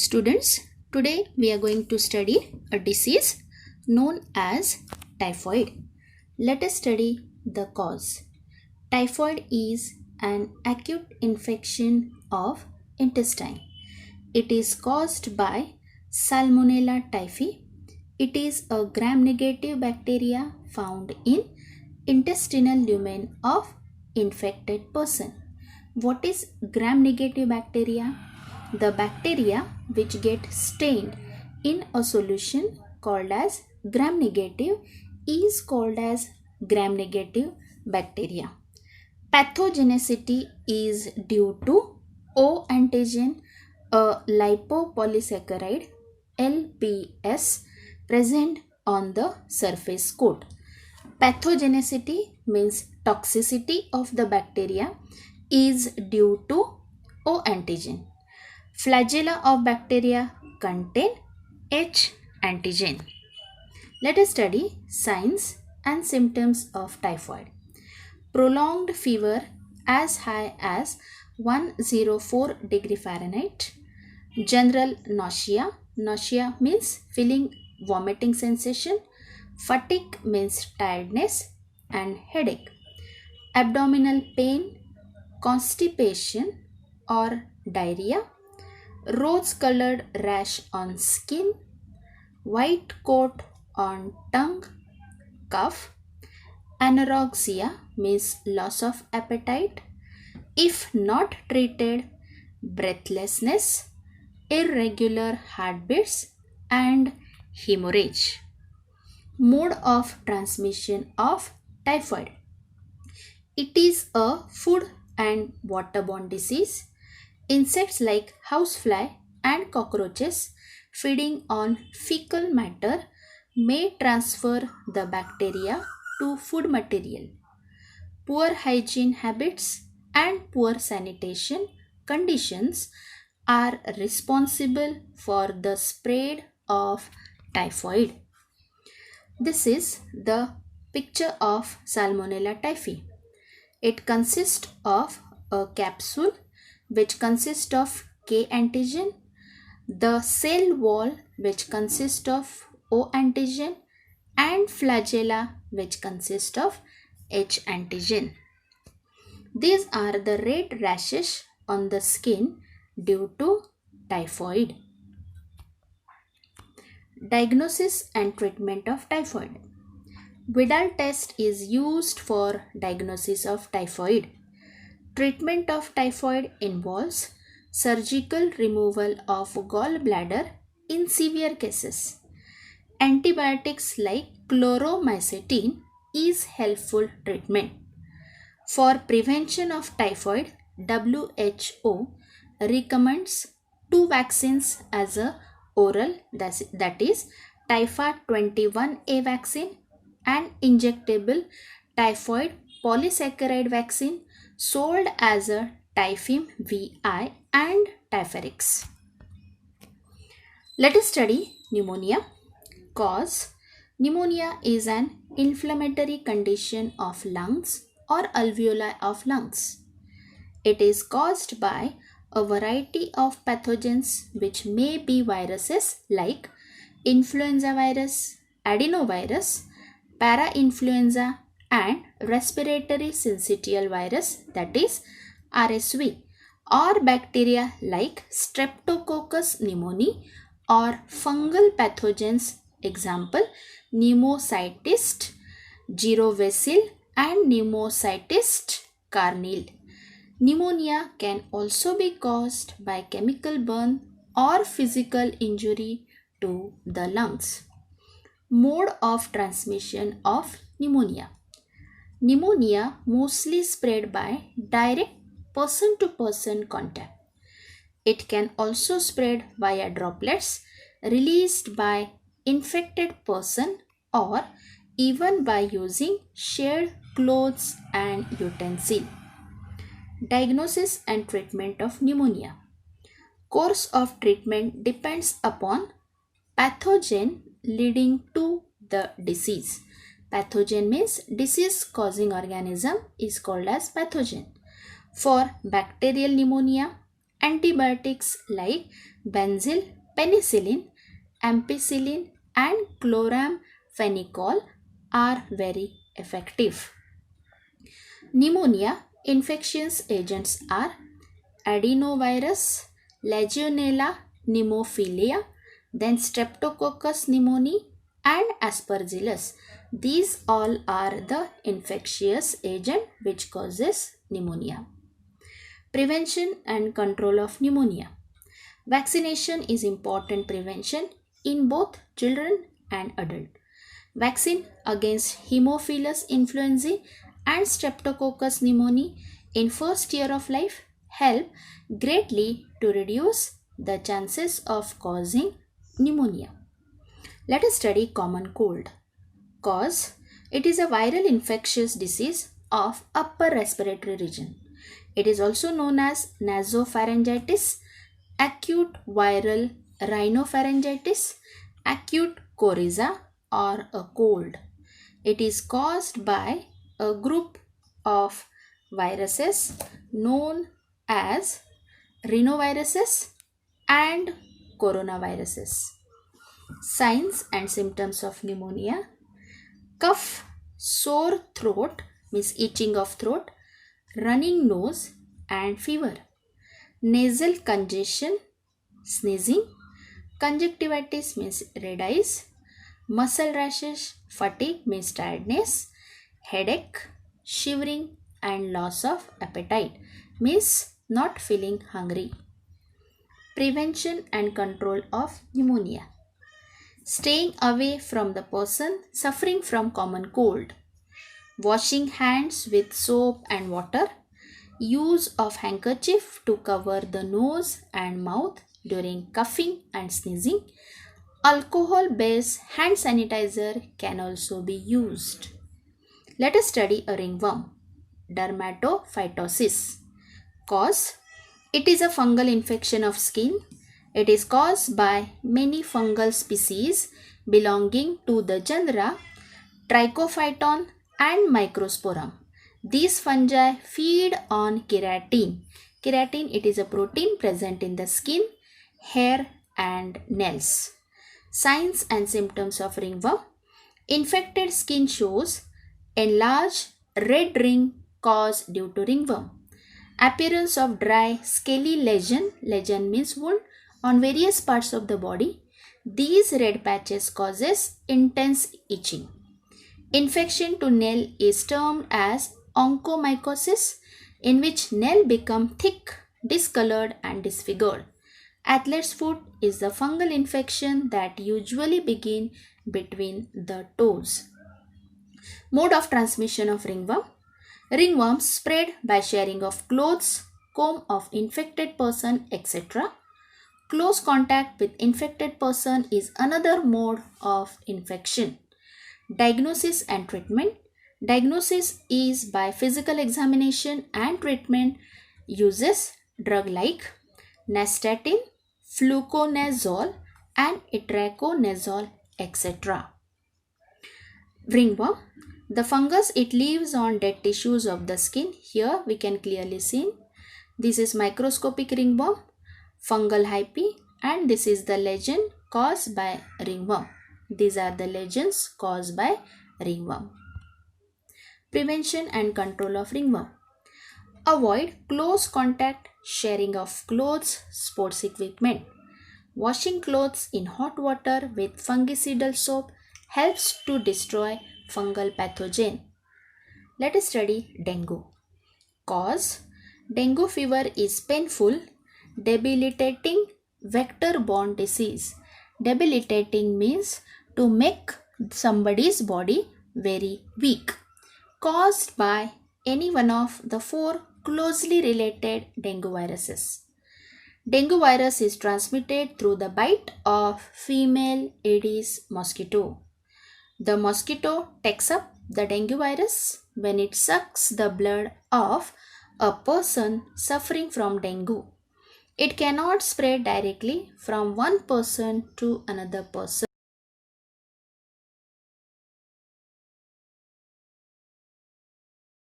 Students, today we are going to study a disease known as typhoid. Let us study the cause. Typhoid is an acute infection of intestine. It is caused by Salmonella typhi. It is a gram-negative bacteria found in intestinal lumen of infected person. What is gram-negative bacteria? The bacteria which get stained in a solution called as gram-negative is called as gram-negative bacteria. Pathogenicity is due to O antigen, a lipopolysaccharide LPS present on the surface coat. Pathogenicity means toxicity of the bacteria is due to O antigen. Flagella of bacteria contain H antigen. Let us study signs and symptoms of typhoid. Prolonged fever as high as 104 degree Fahrenheit. General nausea. Nausea means feeling vomiting sensation. Fatigue means tiredness and headache. Abdominal pain, constipation or diarrhea. Rose colored rash on skin, white coat on tongue, cough. Anorexia means loss of appetite. If not treated, breathlessness, irregular heartbeats and hemorrhage. Mode of transmission of typhoid. It is a food and waterborne disease. Insects like housefly and cockroaches feeding on fecal matter may transfer the bacteria to food material. Poor hygiene habits and poor sanitation conditions are responsible for the spread of typhoid. This is the picture of Salmonella typhi. It consists of a capsule which consists of K antigen, the cell wall which consists of O antigen, and flagella which consists of H antigen. These are the red rashes on the skin due to typhoid. Diagnosis and treatment of typhoid. Widal test is used for diagnosis of typhoid. Treatment of typhoid involves surgical removal of gallbladder in severe cases. Antibiotics like chloromycetin is helpful treatment. For prevention of typhoid, WHO recommends 2 vaccines as a oral, that is Typha 21A vaccine and injectable typhoid polysaccharide vaccine sold as a Typhim VI and Typhorix. Let us study pneumonia. Cause. Pneumonia is an inflammatory condition of lungs or alveoli of lungs. It is caused by a variety of pathogens which may be viruses like influenza virus, adenovirus, parainfluenza and respiratory syncytial virus, that is RSV, or bacteria like Streptococcus pneumoniae or fungal pathogens, example Pneumocystis jirovecile and Pneumocystis carinale. Pneumonia can also be caused by chemical burn or physical injury to the lungs. Mode of transmission of pneumonia. Pneumonia mostly spread by direct person-to-person contact. It can also spread via droplets released by infected person or even by using shared clothes and utensil. Diagnosis and treatment of pneumonia. Course of treatment depends upon pathogen leading to the disease. Pathogen means disease causing organism is called as pathogen. For bacterial pneumonia, antibiotics like benzyl penicillin, ampicillin, and chloramphenicol are very effective. Pneumonia infectious agents are adenovirus, Legionella pneumophila, then Streptococcus pneumoniae and Aspergillus. These all are the infectious agent which causes pneumonia. Prevention and control of pneumonia. Vaccination is important prevention in both children and adult. Vaccine against Haemophilus influenzae and Streptococcus pneumoniae in first year of life help greatly to reduce the chances of causing pneumonia. Let us study common cold. Cause: it is a viral infectious disease of upper respiratory region. It is also known as nasopharyngitis, acute viral rhinopharyngitis, acute coryza, or a cold. It is caused by a group of viruses known as rhinoviruses and coronaviruses. Signs and symptoms of pneumonia: cough, sore throat means itching of throat, running nose and fever, nasal congestion, sneezing, conjunctivitis means red eyes, muscle rashes, fatigue means tiredness, headache, shivering and loss of appetite means not feeling hungry. Prevention and control of pneumonia. Staying away from the person suffering from common cold. Washing hands with soap and water. Use of handkerchief to cover the nose and mouth during coughing and sneezing. Alcohol-based hand sanitizer can also be used. Let us study a ringworm. Dermatophytosis. Cause: it is a fungal infection of skin. It is caused by many fungal species belonging to the genera Trichophyton and Microsporum. These fungi feed on keratin. Keratin, it is a protein present in the skin, hair and nails. Signs and symptoms of ringworm. Infected skin shows enlarged red ring caused due to ringworm. Appearance of dry scaly lesion, lesion means wound, on various parts of the body. These red patches causes intense itching. Infection to nail is termed as onychomycosis, in which nail become thick, discolored and disfigured. Athlete's foot is the fungal infection that usually begin between the toes. Mode of transmission of ringworm. Ringworms spread by sharing of clothes, comb of infected person, etc. Close contact with infected person is another mode of infection. Diagnosis and treatment. Diagnosis is by physical examination and treatment uses drug like nystatin, fluconazole and itraconazole, etc. Ringworm. The fungus, it lives on dead tissues of the skin. Here we can clearly see this is microscopic ringworm, fungal hyphae, and this is the lesion caused by ringworm. These are the lesions caused by ringworm. Prevention and control of ringworm. Avoid close contact, sharing of clothes, sports equipment. Washing clothes in hot water with fungicidal soap helps to destroy fungal pathogen. Let us study dengue. Cause: dengue fever is painful, debilitating vector-borne disease. Debilitating means to make somebody's body very weak. Caused by any one of the 4 closely related dengue viruses. Dengue virus is transmitted through the bite of female Aedes mosquito. The mosquito takes up the dengue virus when it sucks the blood of a person suffering from dengue. It cannot spread directly from one person to another person.